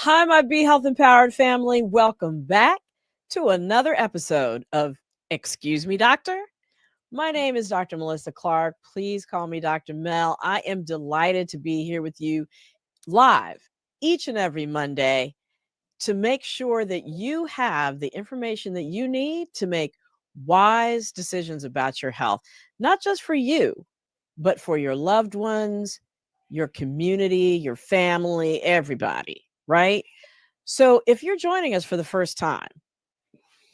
Hi, my Be Health Empowered family. Welcome back to another episode of Excuse Me, Doctor. My name is Dr. Melissa Clark. Please call me Dr. Mel. I am delighted to be here with you live each and every Monday to make sure that you have the information that you need to make wise decisions about your health, not just for you, but for your loved ones, your community, your family, everybody, right? So if you're joining us for the first time,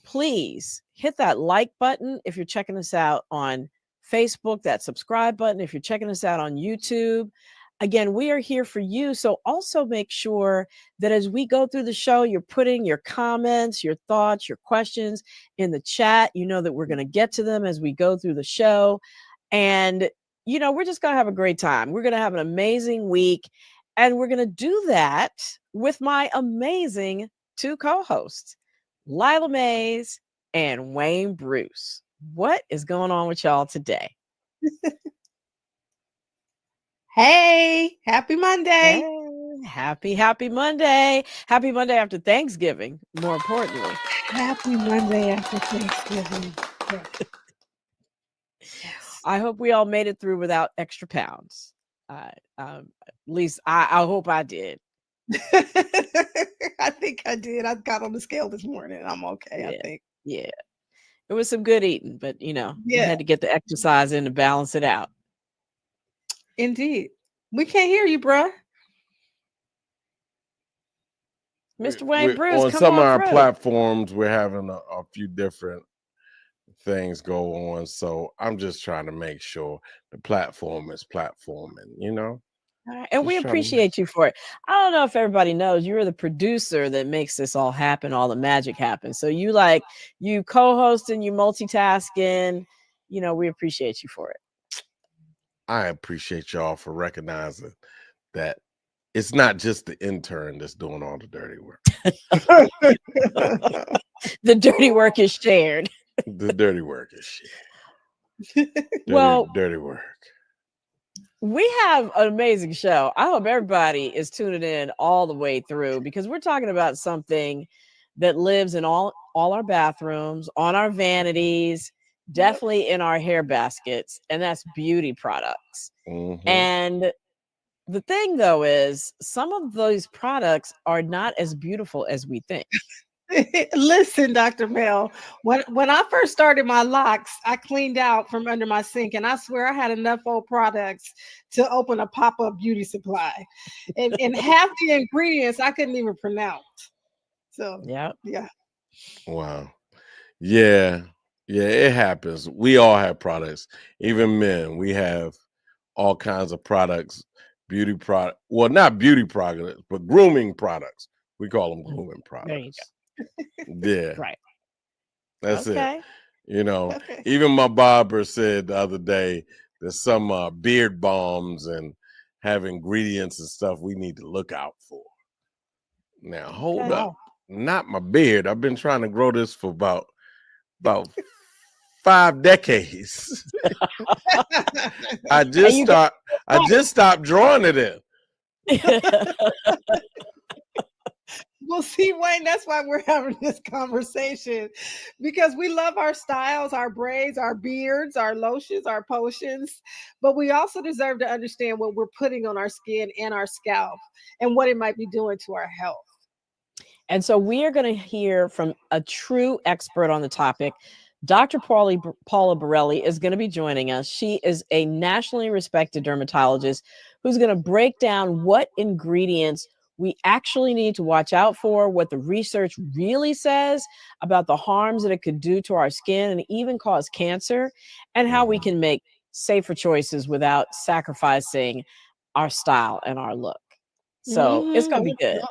please hit that like button if you're checking us out on Facebook, that subscribe button if you're checking us out on YouTube. Again, we are here for you. So also make sure that as we go through the show, you're putting your comments, your thoughts, your questions in the chat. You know that we're going to get to them as we go through the show. And, we're just going to have a great time. We're going to have an amazing week. And we're going to do that with my amazing two co-hosts, Lila Mays and Wayne Bruce. What is going on with y'all today? Hey, happy Monday. Hey, happy Monday. Happy Monday after Thanksgiving, more importantly. Happy Monday after Thanksgiving. Yes. I hope we all made it through without extra pounds. At least I hope I did. I think I did. I got on the scale this morning. I'm okay, yeah, I think. Yeah. It was some good eating, but you had to get the exercise in to balance it out. Indeed. We can't hear you, bruh. Mr. Wayne Bruce, on come some on of our through. platforms, we're having a few different things go on. So I'm just trying to make sure the platform is platforming, All right. And we appreciate you for it. I don't know if everybody knows you're the producer that makes this all happen, all the magic happen. So you co-hosting, you multitasking, we appreciate you for it. I appreciate y'all for recognizing that it's not just the intern that's doing all the dirty work. The dirty work is shared. The dirty work is shared. Dirty work. We have an amazing show. I hope everybody is tuning in all the way through because we're talking about something that lives in all our bathrooms, on our vanities, definitely in our hair baskets, and that's beauty products. Mm-hmm. And the thing, though, is some of those products are not as beautiful as we think. Listen, Dr. Mel, when I first started my locks, I cleaned out from under my sink, and I swear I had enough old products to open a pop-up beauty supply. And half the ingredients I couldn't even pronounce. So, yeah. Wow. Yeah, it happens. We all have products. Even men, we have all kinds of products, beauty product. Well, not beauty products, but grooming products. We call them grooming products. There you go. Yeah. Right. That's it. Even my barber said the other day there's some beard balms and have ingredients and stuff we need to look out for. Now, hold up. Not my beard. I've been trying to grow this for about 5 decades. I just stopped drawing it in. Well, see, Wayne, that's why we're having this conversation, because we love our styles, our braids, our beards, our lotions, our potions, but we also deserve to understand what we're putting on our skin and our scalp and what it might be doing to our health. And so we are going to hear from a true expert on the topic. Dr. Paula Bourelly is going to be joining us. She is a nationally respected dermatologist who's going to break down what ingredients we actually need to watch out for, what the research really says about the harms that it could do to our skin and even cause cancer, and how we can make safer choices without sacrificing our style and our look. So it's going to be good.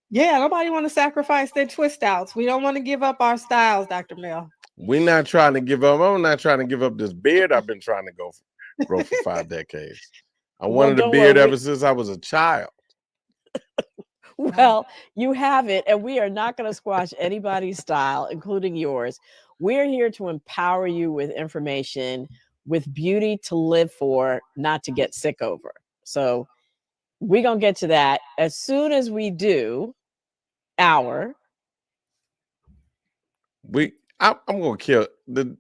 Yeah, nobody want to sacrifice their twist outs. We don't want to give up our styles, Dr. Mel. We're not trying to give up. I'm not trying to give up this beard I've been trying to grow for 5 decades. I wanted a beard ever since I was a child. Well, you have it, and we are not going to squash anybody's style, including yours. We're here to empower you with information, with beauty to live for, not to get sick over. So we're going to get to that. As soon as we do, hour. I'm gonna kill the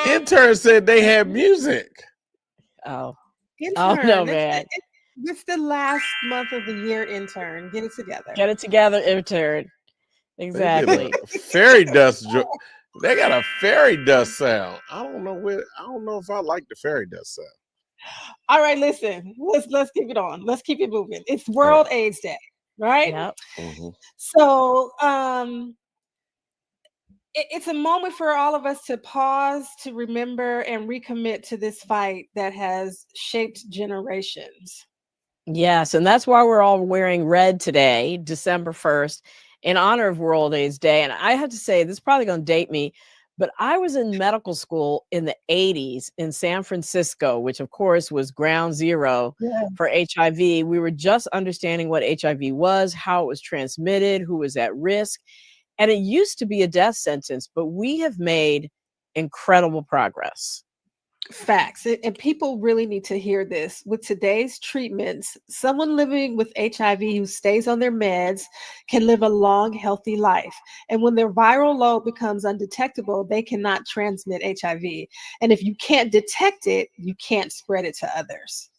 intern said they had music. Oh Intern, no, man. it's the last month of the year, intern. Get it together. Get it together, intern. They did Exactly. a fairy dust. They got a fairy dust sound. I don't know if I like the fairy dust sound. All right, listen. Let's keep it on. Let's keep it moving. It's All World right. AIDS Day, right? Yep. So, it's a moment for all of us to pause, to remember, and recommit to this fight that has shaped generations. Yes, and that's why we're all wearing red today, December 1st, in honor of World AIDS Day. And I have to say, this is probably going to date me, but I was in medical school in the 80s in San Francisco, which of course was ground zero Yeah. for HIV. We were just understanding what HIV was, how it was transmitted, who was at risk. And it used to be a death sentence, but we have made incredible progress. Facts. And people really need to hear this. With today's treatments, someone living with HIV who stays on their meds can live a long, healthy life. And when their viral load becomes undetectable, they cannot transmit HIV. And if you can't detect it, you can't spread it to others.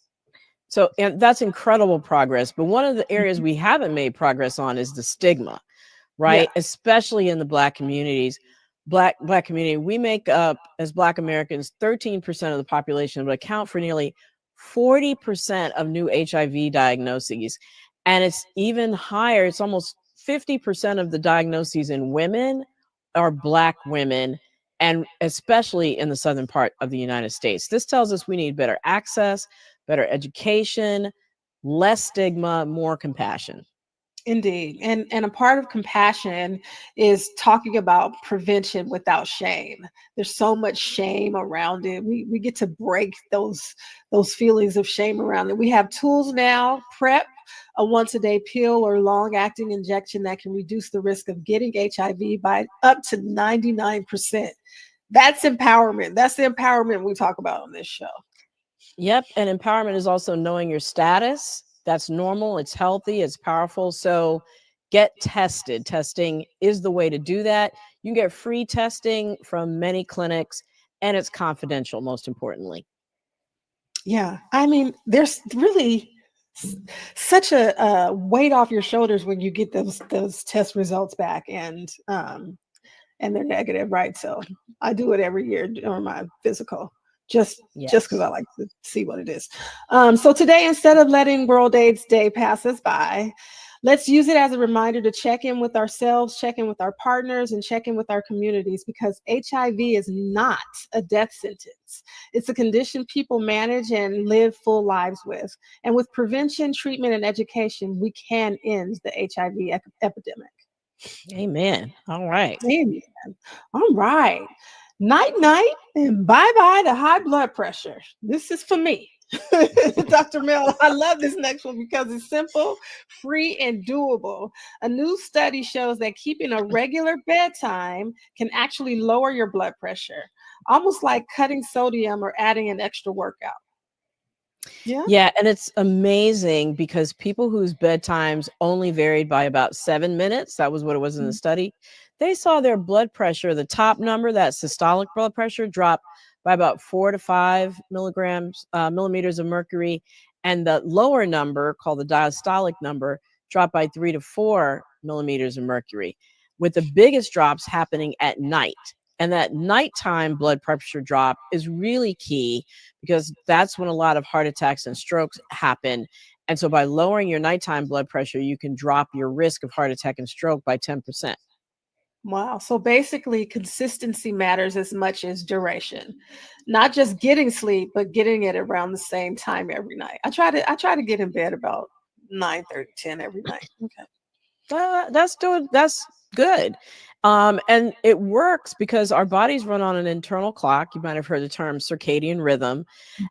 So, and that's incredible progress. But one of the areas we haven't made progress on is the stigma, right? Yeah. Especially in the Black communities. Black community, we make up as Black Americans 13% of the population, but account for nearly 40% of new HIV diagnoses. And it's even higher. It's almost 50% of the diagnoses in women are Black women, and especially in the southern part of the United States. This tells us we need better access, better education, less stigma, more compassion. Indeed. And a part of compassion is talking about prevention without shame. There's so much shame around it. We get to break those feelings of shame around it. We have tools now, PrEP, a once a day pill or long acting injection that can reduce the risk of getting HIV by up to 99%. That's empowerment. That's the empowerment we talk about on this show. Yep. And empowerment is also knowing your status. That's normal. It's healthy. It's powerful. So get tested. Testing is the way to do that. You can get free testing from many clinics, and it's confidential, most importantly. Yeah. I mean, there's really such a weight off your shoulders when you get those test results back and they're negative, right? So I do it every year during my physical, just because I like to see what it is. So today, instead of letting World AIDS Day pass us by, let's use it as a reminder to check in with ourselves, check in with our partners, and check in with our communities, because HIV is not a death sentence. It's a condition people manage and live full lives with. And with prevention, treatment, and education, we can end the HIV epidemic. Amen. All right. Amen. All right. Night, night, and bye bye to high blood pressure. This is for me. Dr. Mel, I love this next one because it's simple, free, and doable. A new study shows that keeping a regular bedtime can actually lower your blood pressure, almost like cutting sodium or adding an extra workout. Yeah. And it's amazing because people whose bedtimes only varied by about 7 minutes, that was what it was in the study, they saw their blood pressure, the top number, that systolic blood pressure, drop by about 4 to 5 millimeters of mercury. And the lower number, called the diastolic number, dropped by 3 to 4 millimeters of mercury, with the biggest drops happening at night. And that nighttime blood pressure drop is really key because that's when a lot of heart attacks and strokes happen. And so by lowering your nighttime blood pressure, you can drop your risk of heart attack and stroke by 10%. Wow. So basically, consistency matters as much as duration. Not just getting sleep, but getting it around the same time every night. I try to get in bed about 9:30, 10 every night. Okay. That's good. And it works because our bodies run on an internal clock. You might have heard the term circadian rhythm.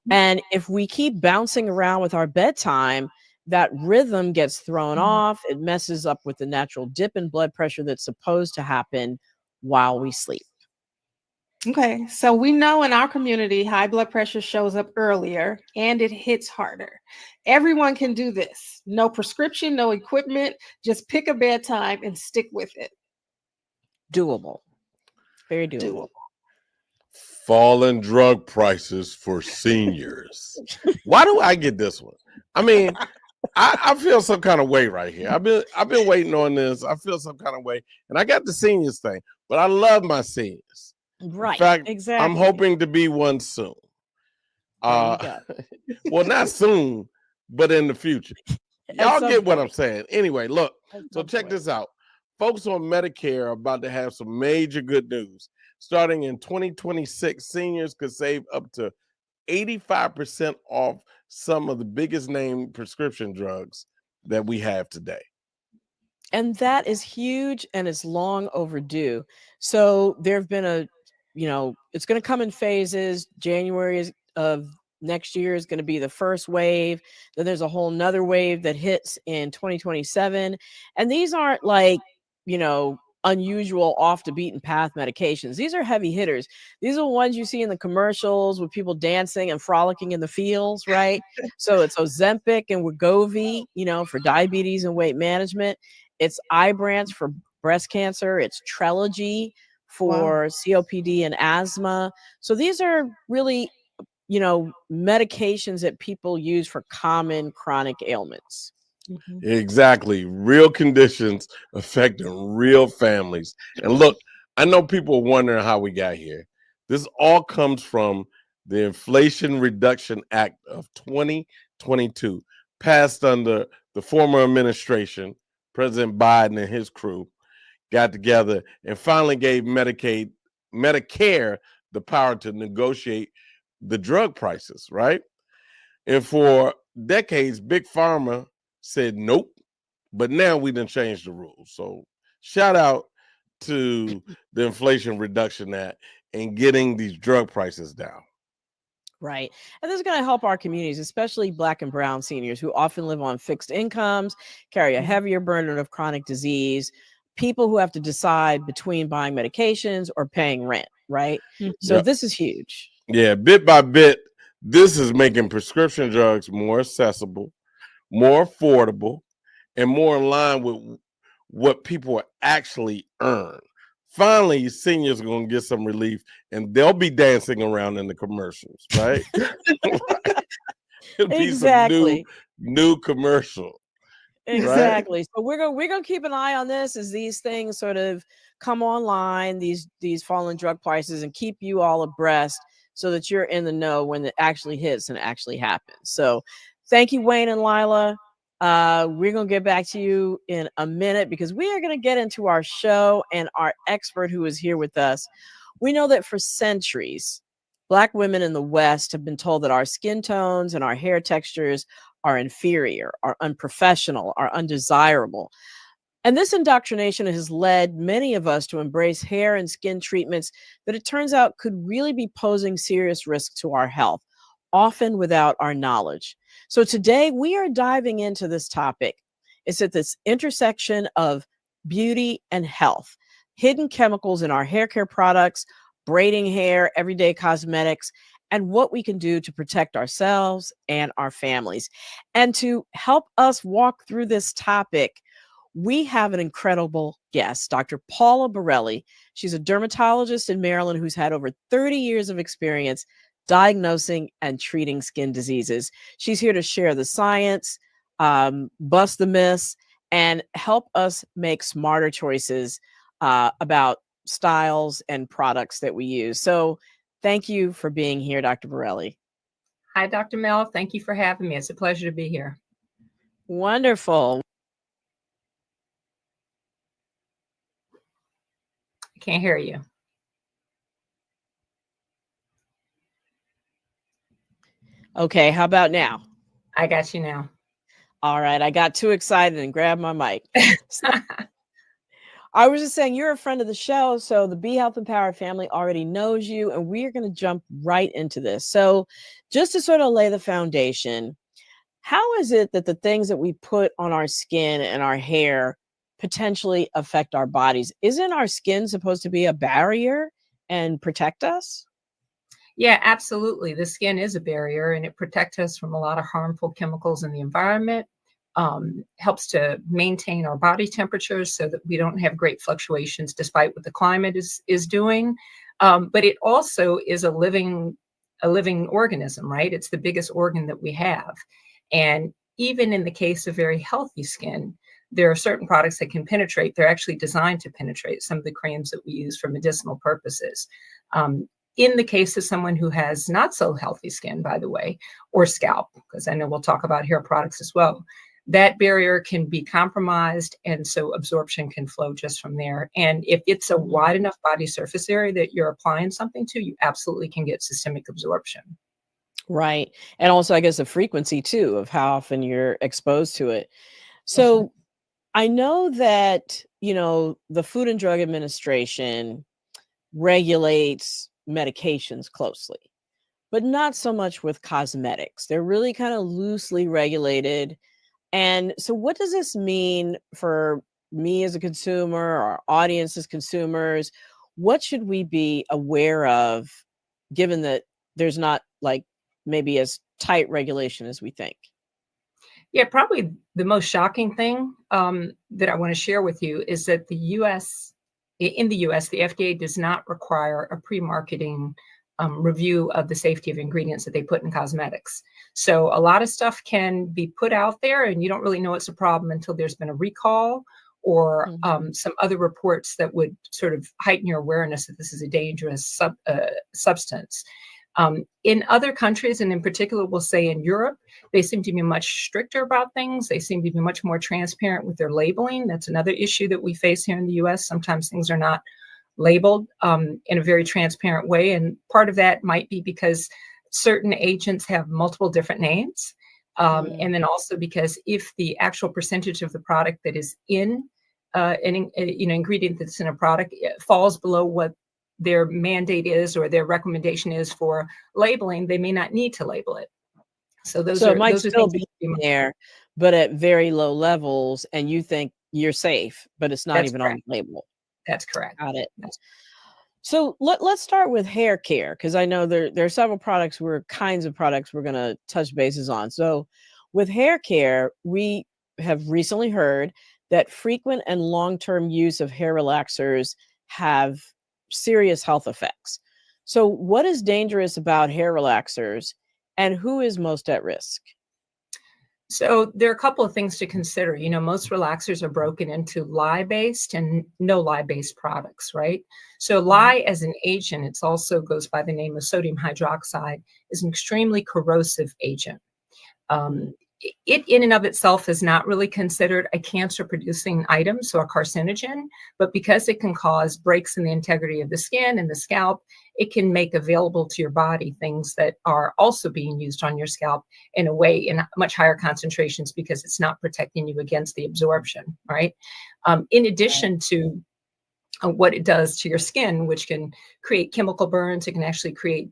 And if we keep bouncing around with our bedtime, that rhythm gets thrown off. It messes up with the natural dip in blood pressure that's supposed to happen while we sleep. Okay, so we know in our community, high blood pressure shows up earlier and it hits harder. Everyone can do this. No prescription, no equipment, just pick a bedtime and stick with it. Doable. Very doable. Falling drug prices for seniors. Why do I get this one? I mean, I feel some kind of way right here. I've been waiting on this. I feel some kind of way, and I got the seniors thing, but I love my seniors. Right. In fact, exactly. I'm hoping to be one soon. There you go. Well, not soon, but in the future. Y'all get what I'm saying. Anyway, look. So check this out. Folks on Medicare are about to have some major good news. Starting in 2026, seniors could save up to 85% off some of the biggest name prescription drugs that we have today. And that is huge and it's long overdue. So there have been it's going to come in phases. January of next year is going to be the first wave. Then there's a whole nother wave that hits in 2027. And these aren't like, unusual off the beaten path medications. These are heavy hitters. These are the ones you see in the commercials with people dancing and frolicking in the fields, right? So it's Ozempic and Wegovy, for diabetes and weight management. It's Ibrance for breast cancer. It's Trelegy for COPD and asthma. So these are really, medications that people use for common chronic ailments. Exactly. Real conditions affecting real families. And look, I know people are wondering how we got here. This all comes from the Inflation Reduction Act of 2022, passed under the former administration. President Biden and his crew got together and finally gave Medicare the power to negotiate the drug prices, right? And for decades, Big Pharma said nope, but now we done changed the rules. So shout out to the Inflation Reduction Act and getting these drug prices down. Right. And this is going to help our communities, especially Black and brown seniors who often live on fixed incomes, carry a heavier burden of chronic disease, people who have to decide between buying medications or paying rent, right? So this is huge. Yeah, bit by bit, this is making prescription drugs more accessible, more affordable, and more in line with what people actually earn. Finally, seniors are going to get some relief and they'll be dancing around in the commercials, right? It'll be some new commercial. Exactly. Right? So we're gonna keep an eye on this as these things sort of come online, these falling drug prices, and keep you all abreast so that you're in the know when it actually hits and it actually happens. So thank you, Wayne and Lila. We're gonna get back to you in a minute because we are gonna get into our show and our expert who is here with us. We know that for centuries, Black women in the West have been told that our skin tones and our hair textures are inferior, are unprofessional, are undesirable. And this indoctrination has led many of us to embrace hair and skin treatments that it turns out could really be posing serious risk to our health, often without our knowledge. So today we are diving into this topic. It's at this intersection of beauty and health, hidden chemicals in our hair care products, braiding hair, everyday cosmetics, and what we can do to protect ourselves and our families. And to help us walk through this topic, we have an incredible guest, Dr. Paula Bourelly. She's a dermatologist in Maryland who's had over 30 years of experience diagnosing and treating skin diseases. She's here to share the science, bust the myths, and help us make smarter choices about styles and products that we use. So thank you for being here, Dr. Bourelly. Hi, Dr. Mel. Thank you for having me. It's a pleasure to be here. Wonderful. I can't hear you. Okay, how about now? I got you now. All right, I got too excited and grabbed my mic. So, I was just saying, you're a friend of the show, so the Be Health Empowered family already knows you, and we are going to jump right into this. So just to sort of lay the foundation, how is it that the things that we put on our skin and our hair potentially affect our bodies? Isn't our skin supposed to be a barrier? and protect us? Yeah, absolutely. The skin is a barrier and it protects us from a lot of harmful chemicals in the environment. Helps to maintain our body temperatures so that we don't have great fluctuations despite what the climate is doing. But it also is a living organism, right? It's the biggest organ that we have. And even in the case of very healthy skin, there are certain products that can penetrate. They're actually designed to penetrate some of the creams that we use for medicinal purposes. In the case of someone who has not so healthy skin, by the way, or scalp, because I know we'll talk about hair products as well, that barrier can be compromised, and so absorption can flow just from there. And if it's a wide enough body surface area that you're applying something to, you absolutely can get systemic absorption. Right. And also, I guess, the frequency too of how often you're exposed to it. So I know that, the Food and Drug Administration regulates medications closely, but not so much with cosmetics. They're really kind of loosely regulated. And so what does this mean for me as a consumer, our audience as consumers? What should we be aware of, given that there's not like maybe as tight regulation as we think? Yeah, probably the most shocking thing that I want to share with you is that in the US, the FDA does not require a pre-marketing review of the safety of ingredients that they put in cosmetics. So a lot of stuff can be put out there and you don't really know it's a problem until there's been a recall or some other reports that would sort of heighten your awareness that this is a dangerous substance. In other countries, and in particular, we'll say in Europe, they seem to be much stricter about things. They seem to be much more transparent with their labeling. That's another issue that we face here in the US. Sometimes things are not labeled in a very transparent way. And part of that might be because certain agents have multiple different names. And then also because if the actual percentage of the product that is in an ingredient that's in a product falls below what their mandate is or their recommendation is for labeling, they may not need to label it. So it might those are still things be there, but at very low levels, and you think you're safe, but it's not That's even correct. on the label. That's correct. Got it. So let's start with hair care, because I know there are several kinds of products we're going to touch bases on. So with hair care, we have recently heard that frequent and long-term use of hair relaxers have serious health effects. So what is dangerous about hair relaxers, and who is most at risk? So there are a couple of things to consider. Most relaxers are broken into lye-based and no lye-based products, right? So lye as an agent, it also goes by the name of sodium hydroxide, is an extremely corrosive agent. It in and of itself is not really considered a cancer-producing item, so a carcinogen, but because it can cause breaks in the integrity of the skin and the scalp, it can make available to your body things that are also being used on your scalp in a way in much higher concentrations because it's not protecting you against the absorption, right? In addition to what it does to your skin, which can create chemical burns, it can actually create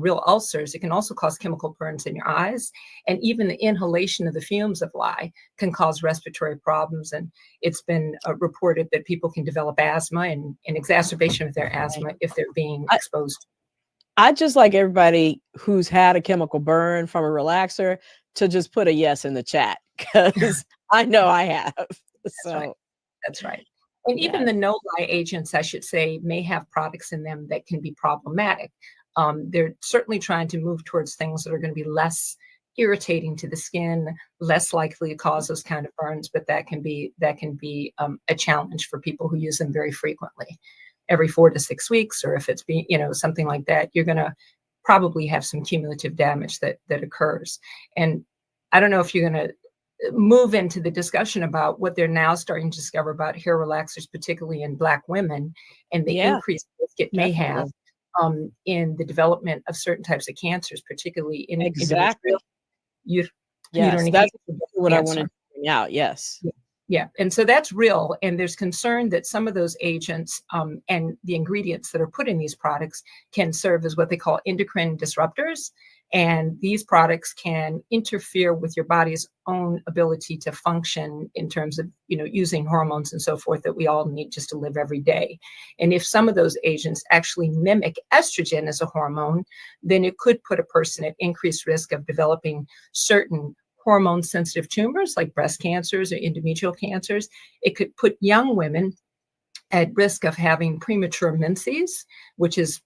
real ulcers. It can also cause chemical burns in your eyes. And even the inhalation of the fumes of lye can cause respiratory problems. And it's been reported that people can develop asthma and an exacerbation of their asthma if they're being exposed. I'd just like everybody who's had a chemical burn from a relaxer to just put a yes in the chat, because I know I have. That's right. And even the no lye agents, I should say, may have products in them that can be problematic. They're certainly trying to move towards things that are going to be less irritating to the skin, less likely to cause those kind of burns, but that can be a challenge for people who use them very frequently, every 4 to 6 weeks, or if it's something like that, you're going to probably have some cumulative damage that occurs. And I don't know if you're going to move into the discussion about what they're now starting to discover about hair relaxers, particularly in Black women, and the increased risk it may have in the development of certain types of cancers, particularly in exactly. Uterine that's what cancer. I wanted to bring out. Yes. Yeah. And so that's real. And there's concern that some of those agents and the ingredients that are put in these products can serve as what they call endocrine disruptors. And these products can interfere with your body's own ability to function in terms of, using hormones and so forth that we all need just to live every day. And if some of those agents actually mimic estrogen as a hormone, then it could put a person at increased risk of developing certain hormone sensitive tumors like breast cancers or endometrial cancers. It could put young women at risk of having premature menses, which is,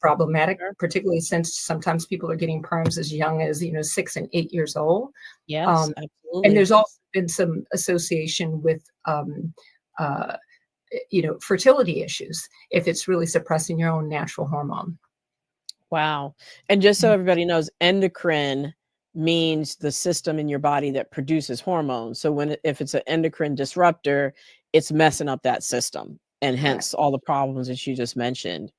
problematic, particularly since sometimes people are getting perms as young as 6 and 8 years old. Yes, absolutely. And there's also been some association with fertility issues if it's really suppressing your own natural hormone. Wow. And just so everybody knows, endocrine means the system in your body that produces hormones. So if it's an endocrine disruptor, it's messing up that system, and hence all the problems that you just mentioned.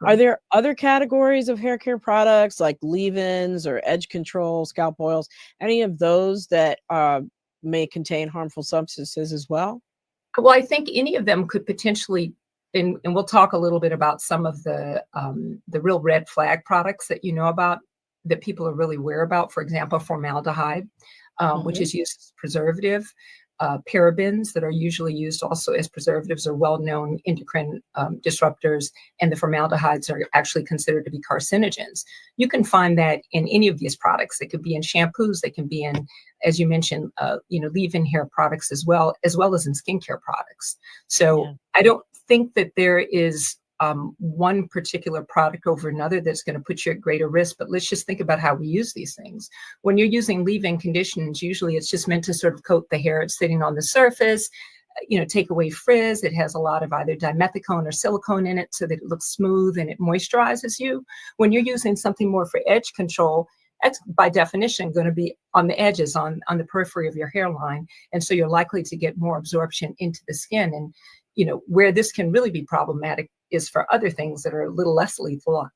Are there other categories of hair care products like leave-ins or edge control, scalp oils, any of those that may contain harmful substances as well? Well, I think any of them could potentially, and we'll talk a little bit about some of the real red flag products that you know about, that people are really aware about. For example, formaldehyde, which is used as preservative. Parabens that are usually used also as preservatives are well-known endocrine disruptors, and the formaldehydes are actually considered to be carcinogens. You can find that in any of these products. They could be in shampoos, they can be in, as you mentioned, leave-in hair products as well as in skincare products. So I don't think that there is one particular product over another that's going to put you at greater risk, but let's just think about how we use these things. When you're using leave-in conditions, usually it's just meant to sort of coat the hair. It's sitting on the surface, take away frizz. It has a lot of either dimethicone or silicone in it so that it looks smooth and it moisturizes you. When you're using something more for edge control, that's by definition going to be on the edges, on the periphery of your hairline. And so you're likely to get more absorption into the skin. And, where this can really be problematic is for other things that are a little less lethal,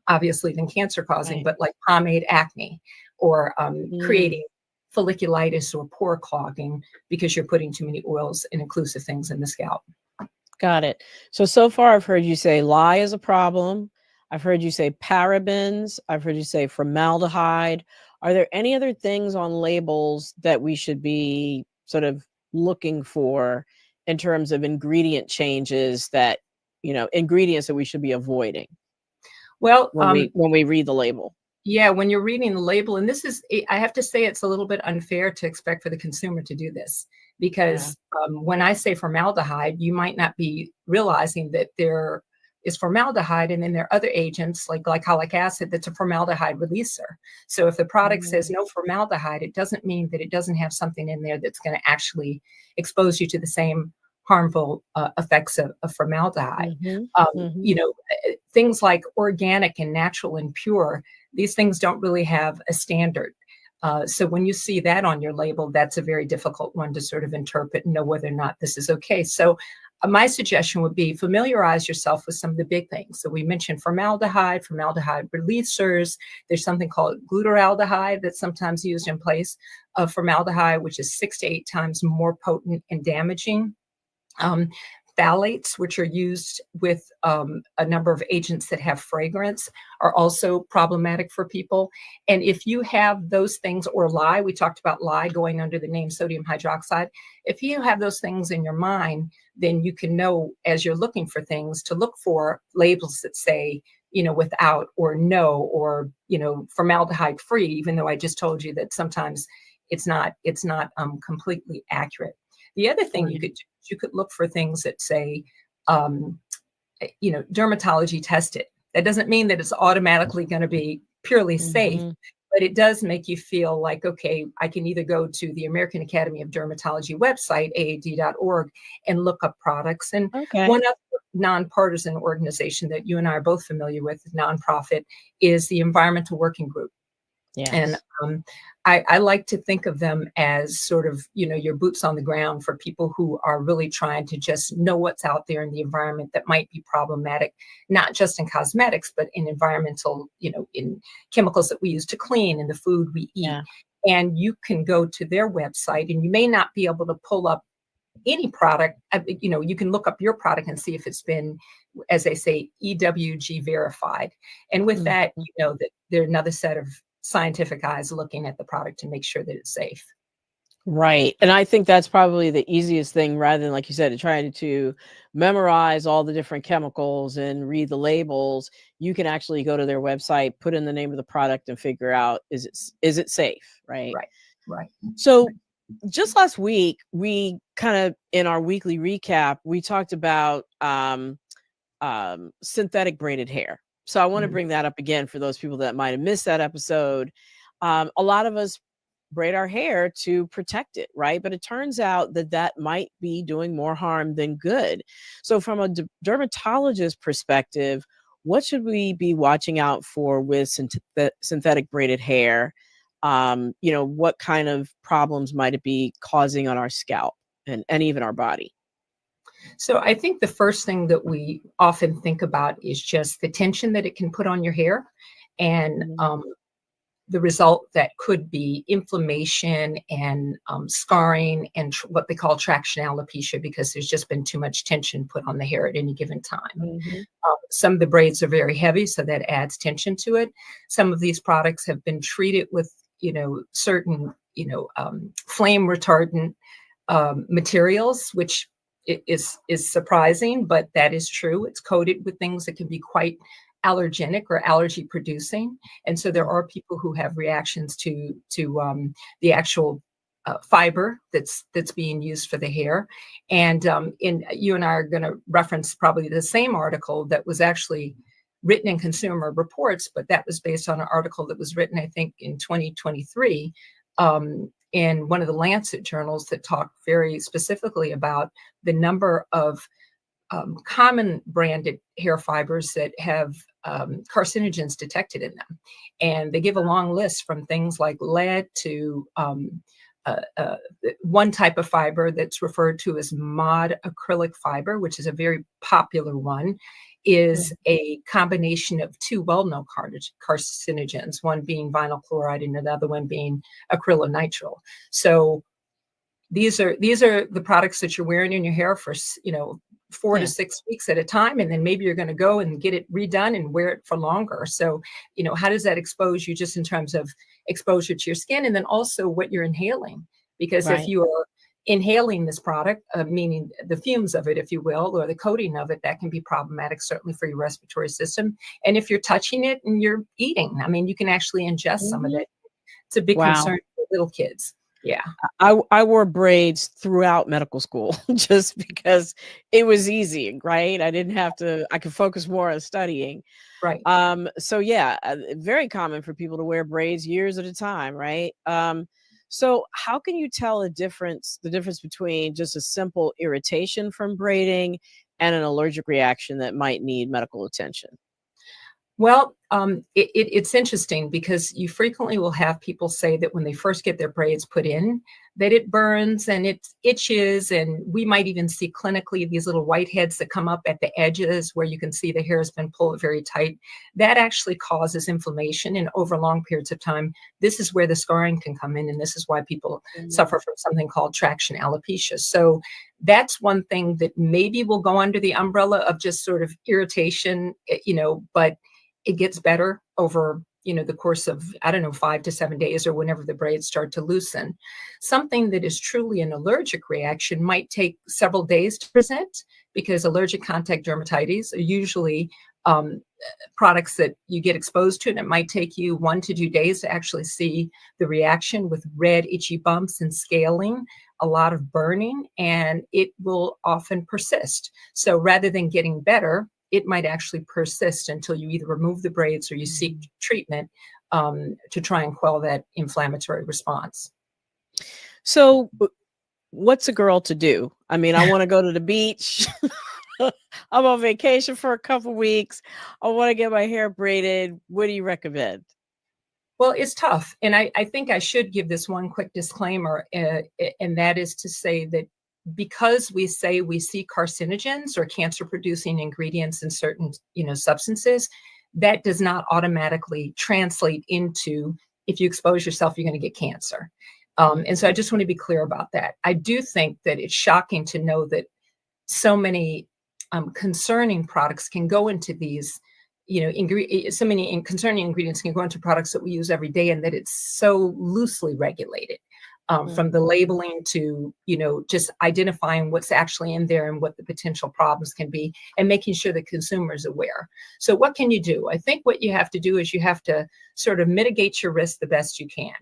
obviously, than cancer causing, but like pomade acne or creating folliculitis or pore clogging because you're putting too many oils and inclusive things in the scalp. Got it. So far I've heard you say lye is a problem. I've heard you say parabens. I've heard you say formaldehyde. Are there any other things on labels that we should be sort of looking for in terms of ingredient changes that, ingredients that we should be avoiding? Well, when we read the label. Yeah, when you're reading the label, and this is, I have to say, it's a little bit unfair to expect for the consumer to do this, because when I say formaldehyde, you might not be realizing that there is formaldehyde, and then there are other agents like glycolic acid that's a formaldehyde releaser. So if the product says no formaldehyde, it doesn't mean that it doesn't have something in there that's going to actually expose you to the same harmful effects of formaldehyde. Things like organic and natural and pure, these things don't really have a standard. So when you see that on your label, that's a very difficult one to sort of interpret and know whether or not this is okay. So my suggestion would be familiarize yourself with some of the big things. So we mentioned formaldehyde releasers. There's something called glutaraldehyde that's sometimes used in place of formaldehyde, which is 6 to 8 times more potent and damaging. Phthalates, which are used with a number of agents that have fragrance, are also problematic for people. And if you have those things, or lye, we talked about lye going under the name sodium hydroxide. If you have those things in your mind, then you can know, as you're looking for things, to look for labels that say, without or no, or, formaldehyde free, even though I just told you that sometimes it's not completely accurate. The other thing you could do, you could look for things that say, dermatology tested. That doesn't mean that it's automatically going to be purely safe, but it does make you feel like, okay, I can either go to the American Academy of Dermatology website, aad.org, and look up products. And one other nonpartisan organization that you and I are both familiar with, nonprofit, is the Environmental Working Group. Yes. And I like to think of them as sort of, your boots on the ground for people who are really trying to just know what's out there in the environment that might be problematic, not just in cosmetics, but in environmental, in chemicals that we use to clean and the food we eat. Yeah. And you can go to their website, and you may not be able to pull up any product, you can look up your product and see if it's been, as they say, EWG verified. And with that, you know that there's another set of scientific eyes looking at the product to make sure that it's safe. Right. And I think that's probably the easiest thing, rather than, like you said, trying to memorize all the different chemicals and read the labels. You can actually go to their website, put in the name of the product, and figure out, is it safe? Right. Right. So just last week, we kind of, in our weekly recap, we talked about synthetic braided hair. So I want to bring that up again for those people that might have missed that episode. A lot of us braid our hair to protect it, right? But it turns out that that might be doing more harm than good. So from a dermatologist perspective, what should we be watching out for with synthetic braided hair? What kind of problems might it be causing on our scalp and even our body? So I think the first thing that we often think about is just the tension that it can put on your hair, and the result that could be inflammation and scarring and what they call traction alopecia, because there's just been too much tension put on the hair at any given time. Some of the braids are very heavy, so that adds tension to it. Some of these products have been treated with, certain, flame retardant materials, which is surprising, but that is true. It's coated with things that can be quite allergenic or allergy producing, and so there are people who have reactions to the actual fiber that's being used for the hair. And you and I are going to reference probably the same article that was actually written in Consumer Reports, but that was based on an article that was written, I think, in 2023 in one of the Lancet journals that talked very specifically about the number of common branded hair fibers that have carcinogens detected in them. And they give a long list from things like lead to one type of fiber that's referred to as mod acrylic fiber, which is a very popular one, is a combination of two well-known carcinogens, one being vinyl chloride and another one being acrylonitrile. So these are the products that you're wearing in your hair for 4 to 6 weeks at a time, and then maybe you're going to go and get it redone and wear it for longer. So how does that expose you, just in terms of exposure to your skin, and then also what you're inhaling? Because if you are inhaling this product, meaning the fumes of it, if you will, or the coating of it, that can be problematic, certainly for your respiratory system. And if you're touching it and you're eating, you can actually ingest some of it. It's a big concern for little kids. Yeah. I wore braids throughout medical school just because it was easy, right? I could focus more on studying. Right. So yeah, very common for people to wear braids years at a time, right? So how can you tell the difference between just a simple irritation from braiding and an allergic reaction that might need medical attention? Well, it's interesting, because you frequently will have people say that when they first get their braids put in, that it burns and it itches, and we might even see clinically these little whiteheads that come up at the edges where you can see the hair has been pulled very tight. That actually causes inflammation, and over long periods of time, this is where the scarring can come in, and this is why people suffer from something called traction alopecia. So that's one thing that maybe will go under the umbrella of just sort of irritation, but it gets better over, the course of, 5 to 7 days, or whenever the braids start to loosen. Something that is truly an allergic reaction might take several days to present, because allergic contact dermatitis are usually products that you get exposed to, and it might take you 1 to 2 days to actually see the reaction, with red, itchy bumps and scaling, a lot of burning, and it will often persist. So rather than getting better, it might actually persist until you either remove the braids or you seek treatment to try and quell that inflammatory response. So what's a girl to do? I want to go to the beach. I'm on vacation for a couple weeks. I want to get my hair braided. What do you recommend? Well, it's tough. And I think I should give this one quick disclaimer, and that is to say that because we say we see carcinogens or cancer-producing ingredients in certain, substances, that does not automatically translate into, if you expose yourself, you're going to get cancer. And so I just want to be clear about that. I do think that it's shocking to know that so many concerning products can go into these, so many concerning ingredients can go into products that we use every day, and that it's so loosely regulated. From the labeling to, just identifying what's actually in there and what the potential problems can be, and making sure the consumer is aware. So what can you do? I think what you have to do is you have to sort of mitigate your risk the best you can.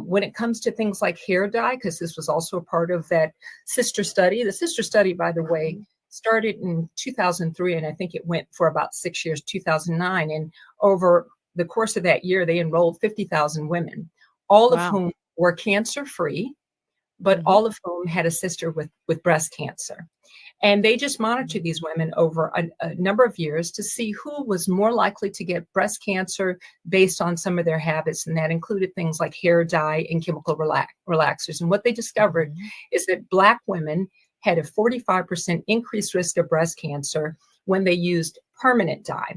When it comes to things like hair dye, because this was also a part of that sister study. The sister study, by the way, started in 2003, and I think it went for about 6 years, 2009. And over the course of that year, they enrolled 50,000 women, all of whom were cancer-free, but all of whom had a sister with breast cancer. And they just monitored these women over a number of years to see who was more likely to get breast cancer based on some of their habits. And that included things like hair dye and chemical relaxers. And what they discovered is that Black women had a 45% increased risk of breast cancer when they used permanent dye.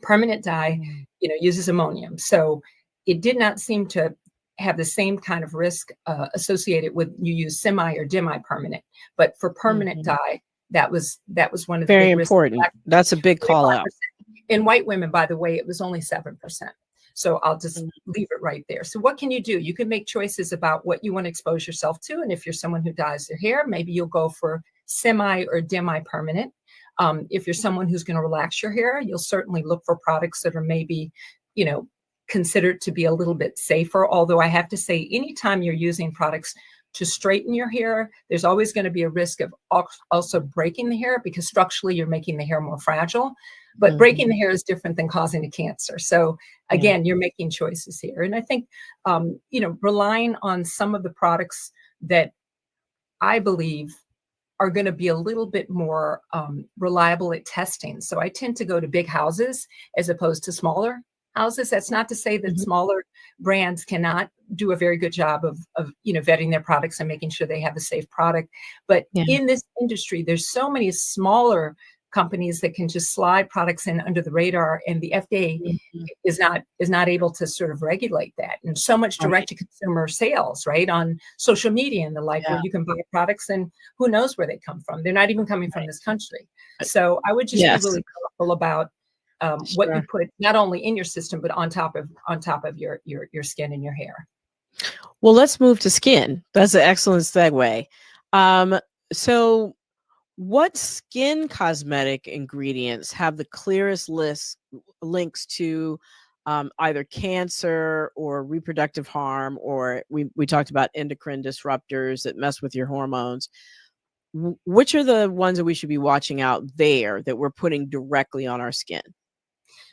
Permanent dye, uses ammonium. So it did not seem to have the same kind of risk associated with you use semi or demi-permanent. But for permanent dye, that was one of the very big important. risks. That's a big call out. In white women, by the way, it was only 7%. So I'll just leave it right there. So what can you do? You can make choices about what you want to expose yourself to. And if you're someone who dyes their hair, maybe you'll go for semi or demi-permanent. If you're someone who's going to relax your hair, you'll certainly look for products that are maybe, considered to be a little bit safer. Although I have to say, anytime you're using products to straighten your hair, there's always going to be a risk of also breaking the hair, because structurally you're making the hair more fragile. But breaking the hair is different than causing a cancer. So again, you're making choices here. And I think, relying on some of the products that I believe are going to be a little bit more reliable at testing. So I tend to go to big houses as opposed to smaller houses. That's not to say that smaller brands cannot do a very good job of vetting their products and making sure they have a safe product. But in this industry, there's so many smaller companies that can just slide products in under the radar, and the FDA is not able to sort of regulate that. And so much direct to consumer sales, right, on social media and the like, where you can buy products and who knows where they come from. They're not even coming from this country. So I would just be really careful about what you put not only in your system, but on top of your skin and your hair. Well, let's move to skin. That's an excellent segue. So what skin cosmetic ingredients have the clearest links to either cancer or reproductive harm, or we talked about endocrine disruptors that mess with your hormones? Which are the ones that we should be watching out there that we're putting directly on our skin?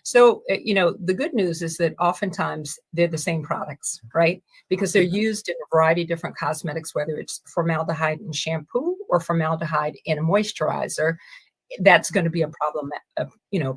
So, the good news is that oftentimes they're the same products, right? Because they're used in a variety of different cosmetics, whether it's formaldehyde in shampoo or formaldehyde in a moisturizer. That's going to be a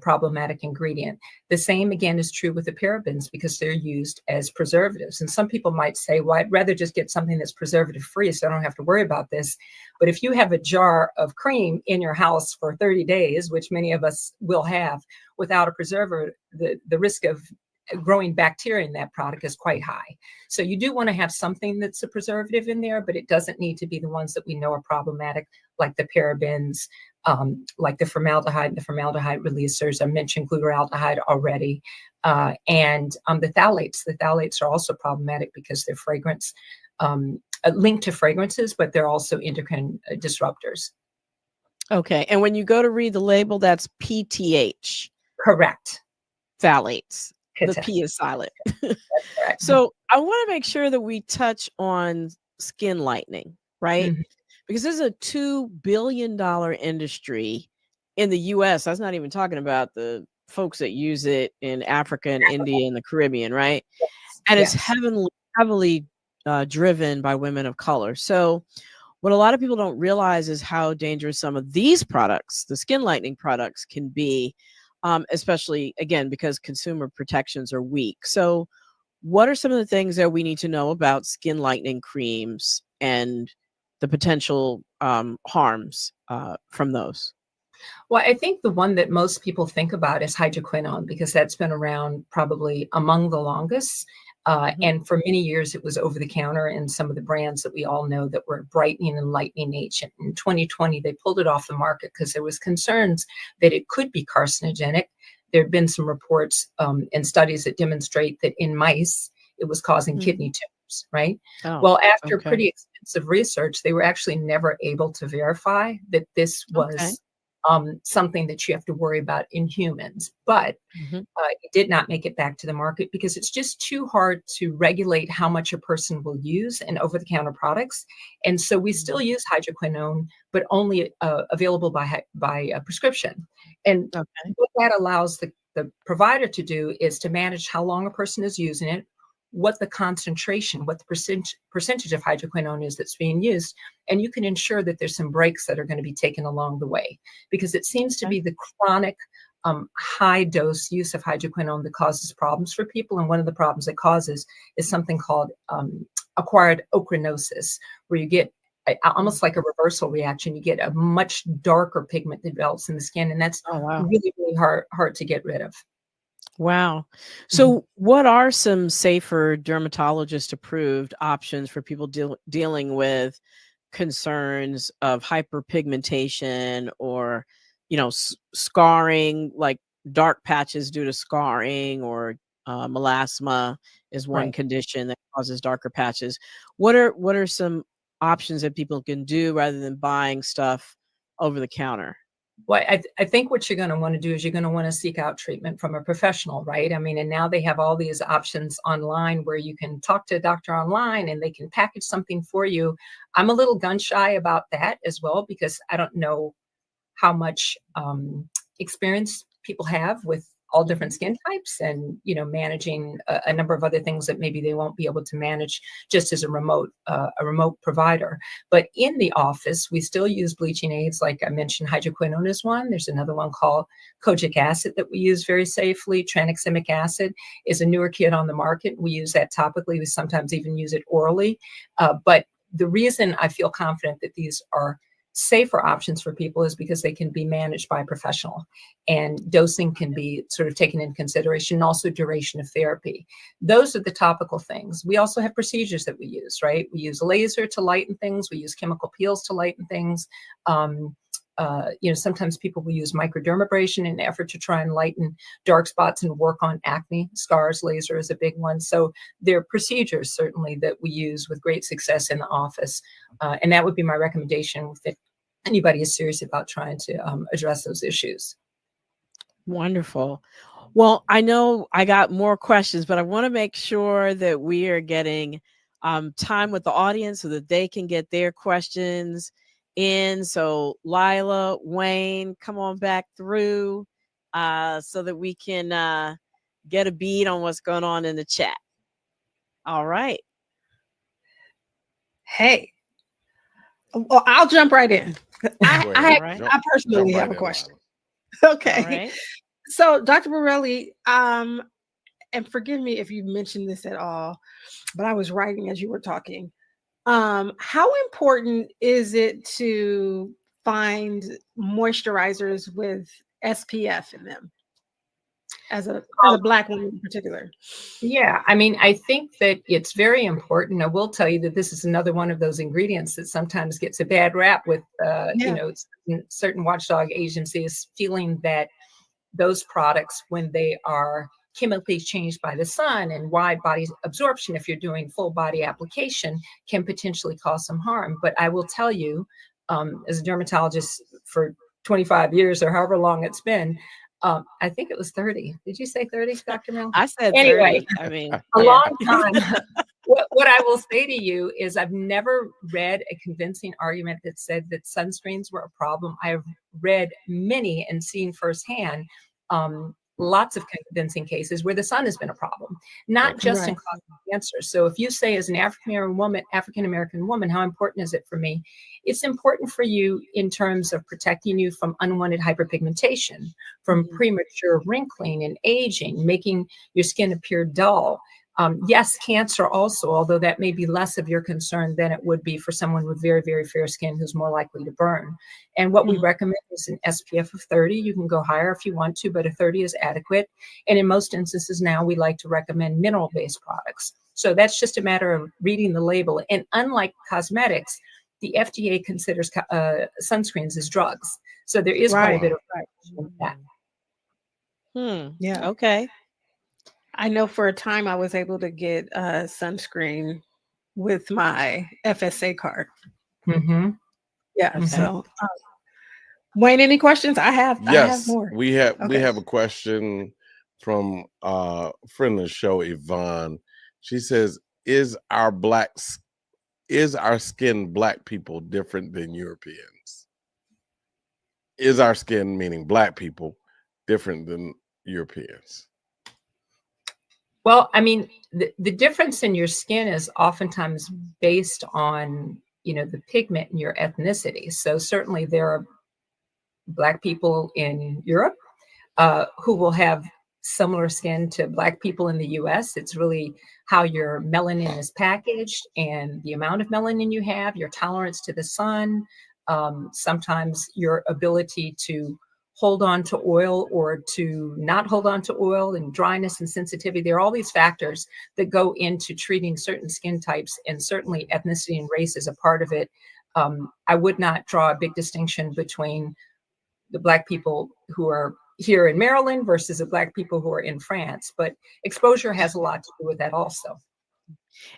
problematic ingredient. The same, again, is true with the parabens, because they're used as preservatives. And some people might say, well, I'd rather just get something that's preservative free so I don't have to worry about this. But if you have a jar of cream in your house for 30 days, which many of us will have, without a preservative, the risk of growing bacteria in that product is quite high. So you do want to have something that's a preservative in there, but it doesn't need to be the ones that we know are problematic, like the parabens, like the formaldehyde and the formaldehyde releasers. I mentioned glutaraldehyde already. And the phthalates. The phthalates are also problematic because they're fragrance, linked to fragrances, but they're also endocrine disruptors. Okay. And when you go to read the label, that's PTH. Correct. Phthalates. The P is silent. So I want to make sure that we touch on skin lightening, right? Because this is a $2 billion industry in the US. That's not even talking about the folks that use it in Africa and India and the Caribbean, right? And it's heavily driven by women of color. So what a lot of people don't realize is how dangerous some of these products, the skin lightening products, can be, especially, again, because consumer protections are weak. So what are some of the things that we need to know about skin lightening creams and the potential harms from those? Well, I think the one that most people think about is hydroquinone, because that's been around probably among the longest. And for many years, it was over the counter in some of the brands that we all know that were brightening and lightening agent. In 2020, they pulled it off the market because there was concerns that it could be carcinogenic. There have been some reports and studies that demonstrate that in mice, it was causing kidney tumors, right? Oh, well, after pretty extensive research, they were actually never able to verify that this was something that you have to worry about in humans. But it did not make it back to the market because it's just too hard to regulate how much a person will use in over-the-counter products. And so we still use hydroquinone, but only available by prescription. And what that allows the provider to do is to manage how long a person is using it, what the concentration, what the percentage of hydroquinone is that's being used. And you can ensure that there's some breaks that are going to be taken along the way, because it seems to be the chronic high dose use of hydroquinone that causes problems for people. And one of the problems it causes is something called acquired ochronosis, where you get almost like a reversal reaction. You get a much darker pigment that develops in the skin. And that's really, really hard to get rid of. Wow. So what are some safer dermatologist approved options for people dealing with concerns of hyperpigmentation or, scarring, like dark patches due to scarring, or melasma is one condition that causes darker patches. What are some options that people can do rather than buying stuff over the counter? Well, I think what you're going to want to do is you're going to want to seek out treatment from a professional, right? I mean, and now they have all these options online where you can talk to a doctor online and they can package something for you. I'm a little gun shy about that as well, because I don't know how much experience people have with all different skin types and, managing a number of other things that maybe they won't be able to manage just as a remote provider. But in the office, we still use bleaching aids. Like I mentioned, hydroquinone is one. There's another one called kojic acid that we use very safely. Tranexamic acid is a newer kit on the market. We use that topically. We sometimes even use it orally. But the reason I feel confident that these are safer options for people is because they can be managed by a professional, and dosing can be sort of taken into consideration, and also duration of therapy. Those are the topical things. We also have procedures that we use, right? We use laser to lighten things. We use chemical peels to lighten things. Sometimes people will use microdermabrasion in an effort to try and lighten dark spots and work on acne. Scars laser is a big one. So there are procedures certainly that we use with great success in the office. And that would be my recommendation if anybody is serious about trying to address those issues. Wonderful. Well, I know I got more questions, but I want to make sure that we are getting time with the audience so that they can get their questions in. So Lila, Wayne, come on back through so that we can get a bead on what's going on in the chat. All right. Hey. Well, I'll jump right in. I personally have a question. Okay. Right. So, Dr. Bourelly, and forgive me if you mentioned this at all, but I was writing as you were talking. How important is it to find moisturizers with SPF in them? As a Black woman in particular. Yeah, I mean, I think that it's very important. I will tell you that this is another one of those ingredients that sometimes gets a bad rap with, certain watchdog agencies feeling that those products, when they are chemically changed by the sun and wide body absorption, if you're doing full body application, can potentially cause some harm. But I will tell you, as a dermatologist for 25 years or however long it's been, I think it was 30. Did you say 30, Dr. Mel? I said anyway, 30. I mean, a long time. What I will say to you is I've never read a convincing argument that said that sunscreens were a problem. I've read many and seen firsthand lots of convincing cases where the sun has been a problem, not just in causing cancer. So if you say, as an African-American woman, how important is it for me? It's important for you in terms of protecting you from unwanted hyperpigmentation, from premature wrinkling and aging, making your skin appear dull. Yes, cancer also, although that may be less of your concern than it would be for someone with very, very fair skin who's more likely to burn. And what we recommend is an SPF of 30. You can go higher if you want to, but a 30 is adequate. And in most instances now, we like to recommend mineral-based products. So that's just a matter of reading the label. And unlike cosmetics, the FDA considers sunscreens as drugs. So there is quite a bit of that. Yeah. Okay. I know for a time I was able to get sunscreen with my FSA card. Yeah. Okay. So, Wayne, any questions? I have more. We have a question from friend of the show, Yvonne. She says, is our skin, Black people, different than Europeans? Is our skin, meaning Black people, different than Europeans? Well, I mean, the difference in your skin is oftentimes based on, the pigment in your ethnicity. So certainly there are Black people in Europe who will have similar skin to Black people in the US. It's really how your melanin is packaged and the amount of melanin you have, your tolerance to the sun, sometimes your ability to hold on to oil or to not hold on to oil, and dryness and sensitivity. There are all these factors that go into treating certain skin types, and certainly ethnicity and race is a part of it. I would not draw a big distinction between the Black people who are here in Maryland versus the Black people who are in France, but exposure has a lot to do with that also.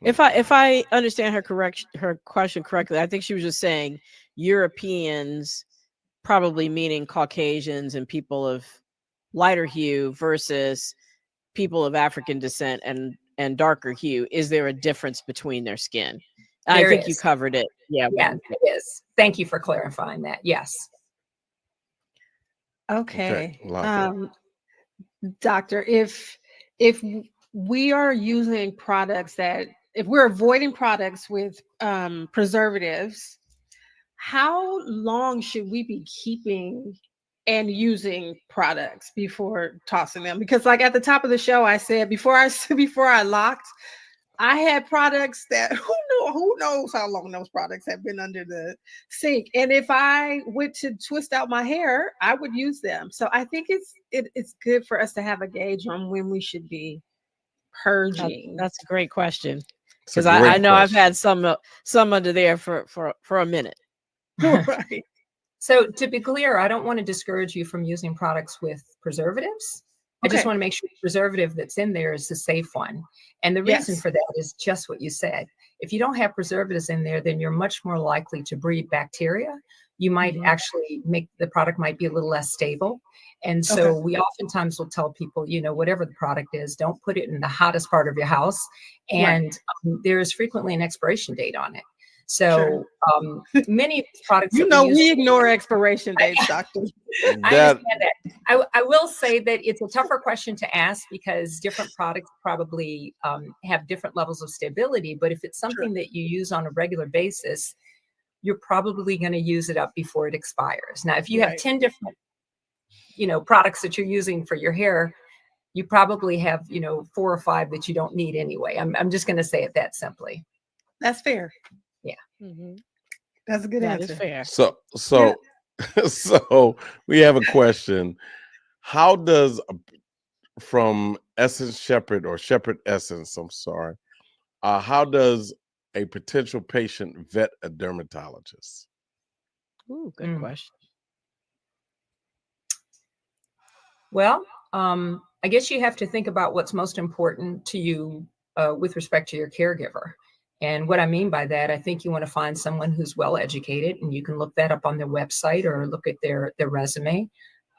If I understand her question correctly, I think she was just saying Europeans, probably meaning Caucasians and people of lighter hue versus people of African descent and darker hue. Is there a difference between their skin? I think you covered it. Yeah, it is. Thank you for clarifying that. Yes. Okay. Doctor, if we are using products if we're avoiding products with preservatives, how long should we be keeping and using products before tossing them? Because like at the top of the show, I said before I locked, I had products that who knows how long those products have been under the sink. And if I went to twist out my hair, I would use them. So I think it's good for us to have a gauge on when we should be purging. That's a great question. Because I know I've had some under there for a minute. Right. So to be clear, I don't want to discourage you from using products with preservatives. I just want to make sure the preservative that's in there is the safe one. And the reason for that is just what you said. If you don't have preservatives in there, then you're much more likely to breed bacteria. You might actually the product might be a little less stable. And so we oftentimes will tell people, whatever the product is, don't put it in the hottest part of your house. And there is frequently an expiration date on it. So many of these products, we ignore expiration dates, doctor. I understand that. I will say that it's a tougher question to ask because different products probably have different levels of stability. But if it's something that you use on a regular basis, you're probably going to use it up before it expires. Now, if you have 10 different, products that you're using for your hair, you probably have, 4 or 5 that you don't need anyway. I'm just going to say it that simply. That's fair. Yeah. That's a good answer. That is So fair. so we have a question. How does from Essence Shepherd or Shepherd Essence, I'm sorry, how does a potential patient vet a dermatologist? Ooh, good question. Well, I guess you have to think about what's most important to you with respect to your caregiver. And what I mean by that, I think you want to find someone who's well educated, and you can look that up on their website or look at their resume.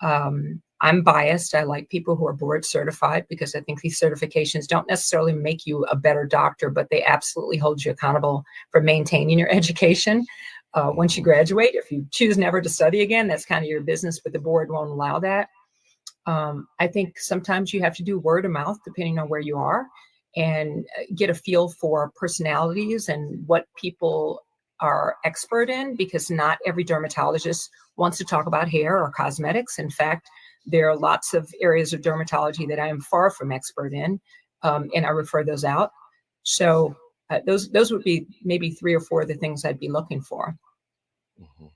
I'm biased. I like people who are board certified because I think these certifications don't necessarily make you a better doctor, but they absolutely hold you accountable for maintaining your education. Once you graduate, if you choose never to study again, that's kind of your business, but the board won't allow that. I think sometimes you have to do word of mouth depending on where you are and get a feel for personalities and what people are expert in, because not every dermatologist wants to talk about hair or cosmetics. In fact, there are lots of areas of dermatology that I am far from expert in. and I refer those out. So those would be maybe 3 or 4 of the things I'd be looking for. Mm-hmm.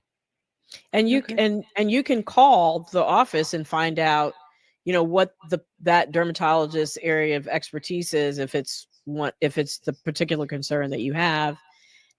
And you and you can call the office and find out, you know, what that dermatologist area of expertise is, if it's the particular concern that you have.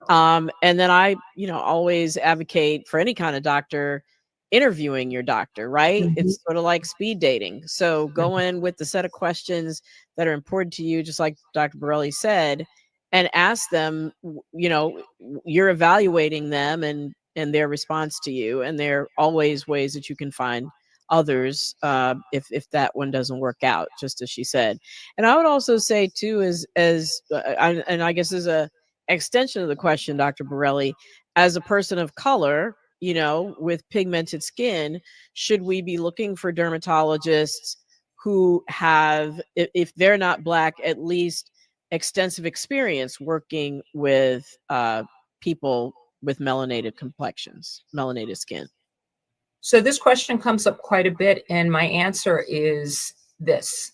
And then I, you know, always advocate for any kind of doctor interviewing your doctor, right? Mhm. It's sort of like speed dating. So go in with the set of questions that are important to you, just like Dr. Bourelly said, and ask them, you know, you're evaluating them and their response to you. And there are always ways that you can find others if that one doesn't work out, just as she said. And I would also say too, and I guess as a extension of the question, Dr. Bourelly, as a person of color, you know, with pigmented skin, should we be looking for dermatologists who have, if they're not Black, at least extensive experience working with people with melanated complexions, melanated skin? So this question comes up quite a bit, and my answer is this.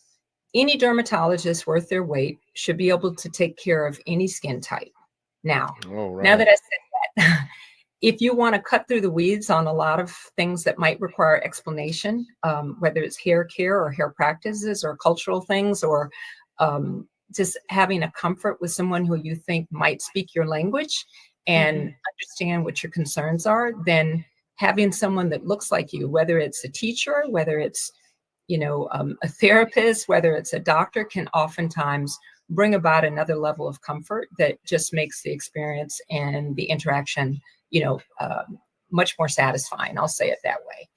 Any dermatologist worth their weight should be able to take care of any skin type. Now, now that I said that, if you want to cut through the weeds on a lot of things that might require explanation, whether it's hair care or hair practices or cultural things, or just having a comfort with someone who you think might speak your language and understand what your concerns are, then having someone that looks like you, whether it's a teacher, whether it's, you know, a therapist, whether it's a doctor, can oftentimes bring about another level of comfort that just makes the experience and the interaction, you know, much more satisfying. I'll say it that way.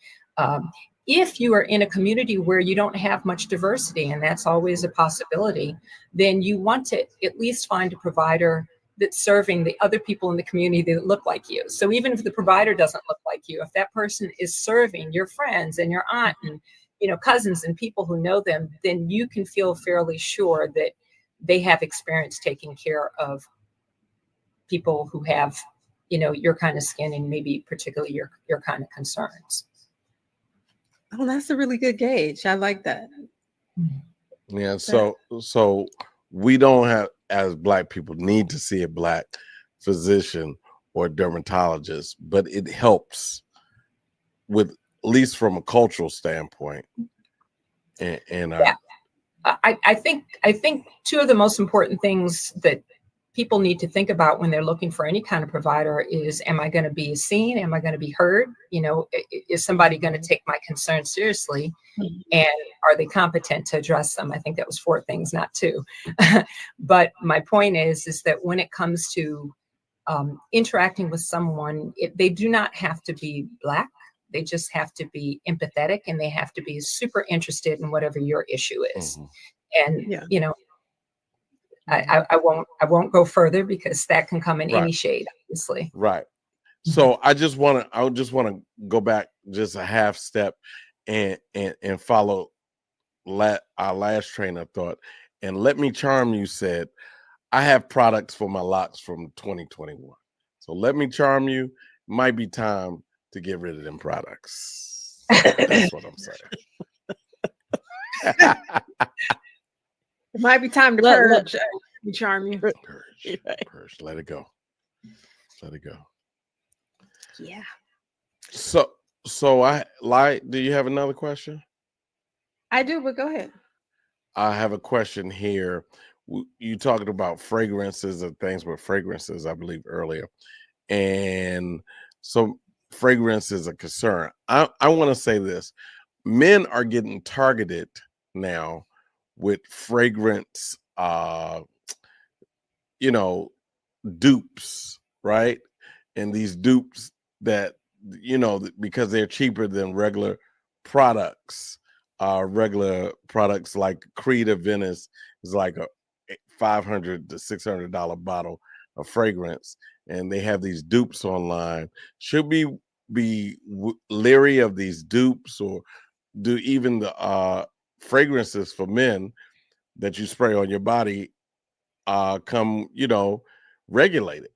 If you are in a community where you don't have much diversity, and that's always a possibility, then you want to at least find a provider that's serving the other people in the community that look like you. So even if the provider doesn't look like you, if that person is serving your friends and your aunt and, you know, cousins and people who know them, then you can feel fairly sure that they have experience taking care of people who have, you know, your kind of skin and maybe particularly your kind of concerns. Oh, that's a really good gauge. I like that. Yeah. So we don't have, as Black people, need to see a Black physician or dermatologist, but it helps with, at least from a cultural standpoint. And yeah. I think 2 of the most important things that people need to think about when they're looking for any kind of provider is, am I going to be seen? Am I going to be heard? You know, is somebody going to take my concerns seriously? And are they competent to address them? I think that was 4 things, not 2. But my point is that when it comes to interacting with someone, they do not have to be Black. They just have to be empathetic, and they have to be super interested in whatever your issue is. And, you know, I won't go further because that can come in any shade, obviously. Right. So I just want to go back just a half step and follow our last train of thought. And Let Me Charm You said, I have products for my locks from 2021. So Let Me Charm You, might be time to get rid of them products. That's what I'm saying. It might be time to purge. Charm you. Purge. Let it go. Let it go. Yeah. So do you have another question? I do, but go ahead. I have a question here. You talked about fragrances and things with fragrances, I believe, earlier. And so fragrance is a concern. I want to say this. Men are getting targeted now with fragrance, you know, dupes, right? And these dupes that, you know, because they're cheaper than regular products. Regular products like Creed of Venice is like a $500 to $600 bottle of fragrance, and they have these dupes online. Should we be leery of these dupes, or do even the fragrances for men that you spray on your body come, you know, regulated?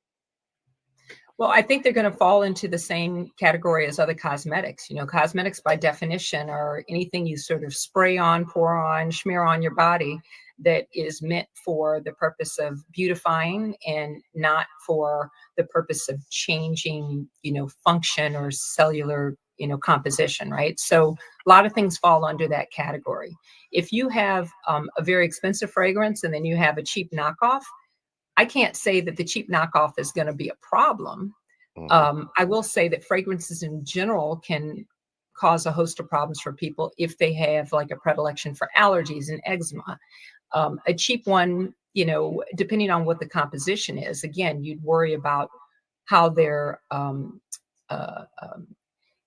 Well, I think they're going to fall into the same category as other cosmetics. You know, cosmetics by definition are anything you sort of spray on, pour on, smear on your body that is meant for the purpose of beautifying and not for the purpose of changing, you know, function or cellular, you know, composition, right? So a lot of things fall under that category. If you have a very expensive fragrance and then you have a cheap knockoff, I can't say that the cheap knockoff is going to be a problem. I will say that fragrances in general can cause a host of problems for people if they have like a predilection for allergies and eczema. A cheap one, you know, depending on what the composition is, again, you'd worry about how they're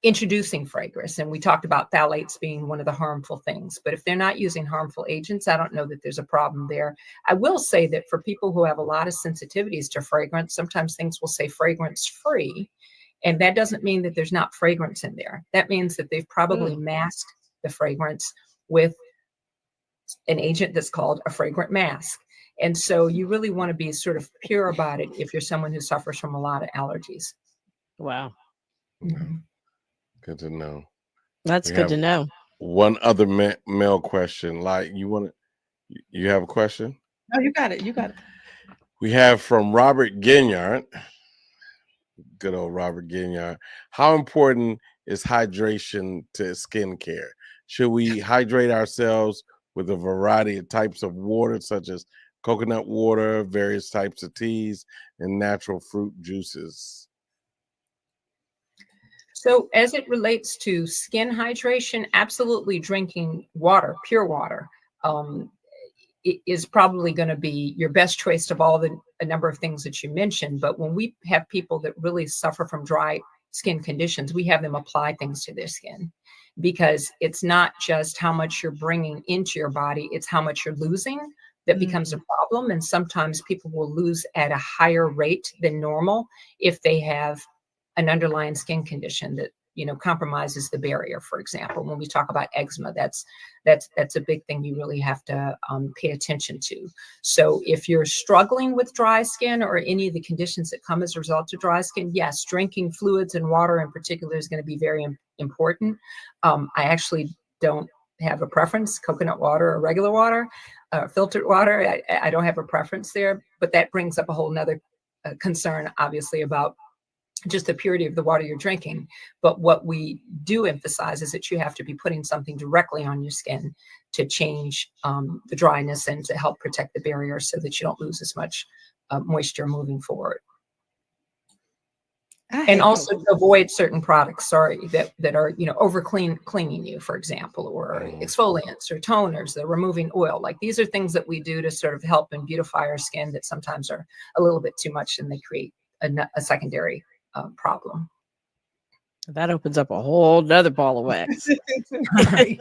introducing fragrance. And we talked about phthalates being one of the harmful things, but if they're not using harmful agents, I don't know that there's a problem there. I will say that for people who have a lot of sensitivities to fragrance, sometimes things will say fragrance free. And that doesn't mean that there's not fragrance in there. That means that they've probably masked the fragrance with an agent that's called a fragrant mask. And so you really want to be sort of pure about it if you're someone who suffers from a lot of allergies. Wow. Good to know. That's good to know. One other male question. Like, you have a question? Oh, you got it. You got it. We have from Robert Ginyard. Good old Robert Ginyard. How important is hydration to skincare? Should we hydrate ourselves with a variety of types of water, such as coconut water, various types of teas, and natural fruit juices? So as it relates to skin hydration, absolutely drinking water, pure water, is probably going to be your best choice of all a number of things that you mentioned. But when we have people that really suffer from dry skin conditions, we have them apply things to their skin, because it's not just how much you're bringing into your body, it's how much you're losing that becomes a problem. And sometimes people will lose at a higher rate than normal if they have an underlying skin condition that, you know, compromises the barrier. For example, when we talk about eczema, that's a big thing you really have to pay attention to. So if you're struggling with dry skin or any of the conditions that come as a result of dry skin, yes, drinking fluids and water in particular is going to be very important. I actually don't have a preference, coconut water or regular water, filtered water. I don't have a preference there, but that brings up a whole nother concern, obviously, about just the purity of the water you're drinking. But what we do emphasize is that you have to be putting something directly on your skin to change the dryness and to help protect the barrier so that you don't lose as much moisture moving forward. And also to avoid certain products, that are, you know, cleaning you, for example, or exfoliants or toners, the removing oil. Like, these are things that we do to sort of help and beautify our skin that sometimes are a little bit too much, and they create a secondary problem. That opens up a whole nother ball of wax. Right.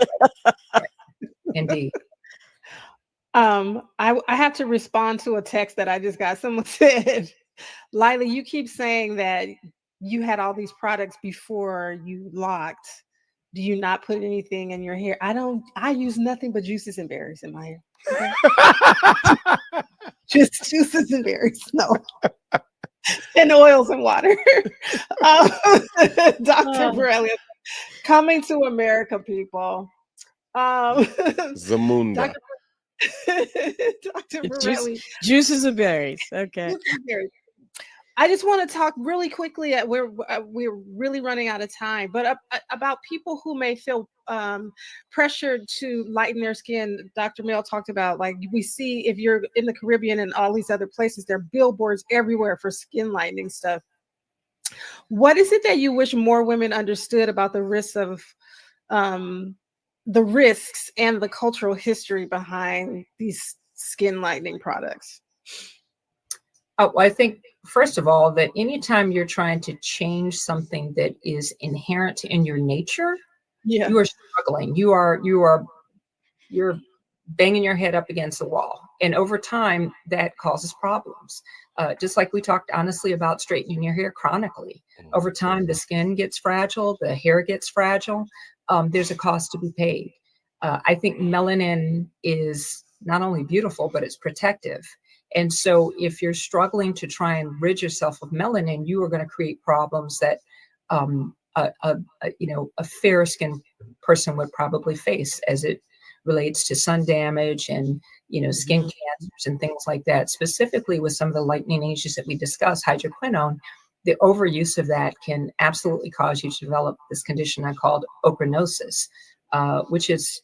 Indeed. I have to respond to a text that I just got. Someone said, Lila, you keep saying that you had all these products before you locked. Do you not put anything in your hair? I use nothing but juices and berries in my hair. Okay? Just juices and berries. No. And oils and water. Dr. Bourelly, coming to America, people. Zamunda. Dr. Bourelly. Juices and berries. Okay. Juices and berries. I just want to talk really quickly. We're really running out of time, but about people who may feel pressured to lighten their skin. Dr. MEL talked about, like, we see, if you're in the Caribbean and all these other places, there are billboards everywhere for skin lightening stuff. What is it that you wish more women understood about the risks and the cultural history behind these skin lightening products? Oh, I think, first of all, that anytime you're trying to change something that is inherent in your nature, you are struggling. You're banging your head up against the wall. And over time, that causes problems. Just like we talked honestly about straightening your hair chronically. Over time, the skin gets fragile, the hair gets fragile. There's a cost to be paid. I think melanin is not only beautiful, but it's protective. And so if you're struggling to try and rid yourself of melanin, you are going to create problems that a fair skinned person would probably face as it relates to sun damage and, skin cancers and things like that. Specifically with some of the lightening agents that we discussed, hydroquinone, the overuse of that can absolutely cause you to develop this condition I called ochronosis, which is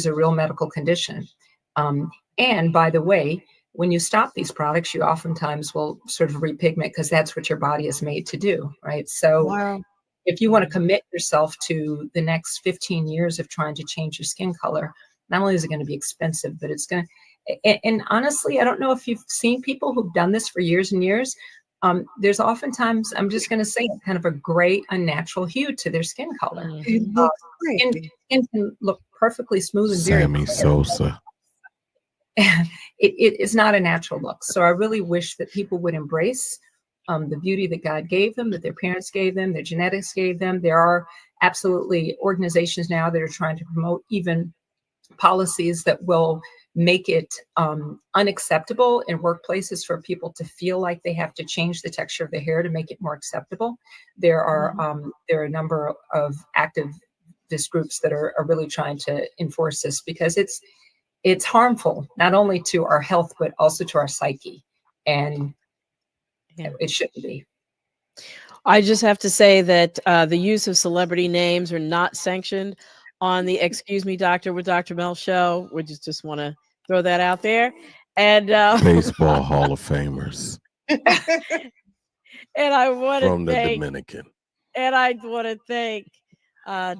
a real medical condition. And by the way, when you stop these products, you oftentimes will sort of repigment because that's what your body is made to do, right? So if you want to commit yourself to the next 15 years of trying to change your skin color, not only is it going to be expensive, but it's going to, and honestly, I don't know if you've seen people who've done this for years and years. There's oftentimes, I'm just going to say, kind of a gray, unnatural hue to their skin color. It looks great. Skin can look perfectly smooth and very Sammy Sosa. It is not a natural look. So I really wish that people would embrace the beauty that God gave them, that their parents gave them, their genetics gave them. There are absolutely organizations now that are trying to promote even policies that will make it unacceptable in workplaces for people to feel like they have to change the texture of their hair to make it more acceptable. There are a number of activist groups that are really trying to enforce this because it's harmful not only to our health but also to our psyche, and it shouldn't be. I just have to say that the use of celebrity names are not sanctioned on the Excuse Me Doctor with Dr. Mel show. We just want to throw that out there. And Baseball Hall of Famers. And I want from to the thank Dominican. And I want to thank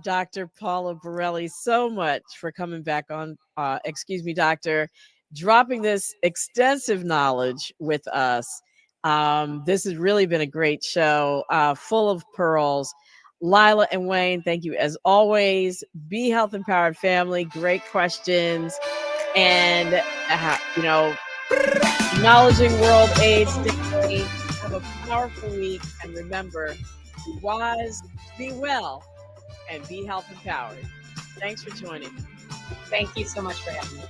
Dr. Paula Bourelly so much for coming back on Excuse Me Doctor, dropping this extensive knowledge with us. This has really been a great show, full of pearls. Lila and Wayne, thank you as always. Be Health Empowered Family. Great questions. And, acknowledging World AIDS Day. Have a powerful week. And remember, be wise, be well, and be health empowered. Thanks for joining. Thank you so much for having me.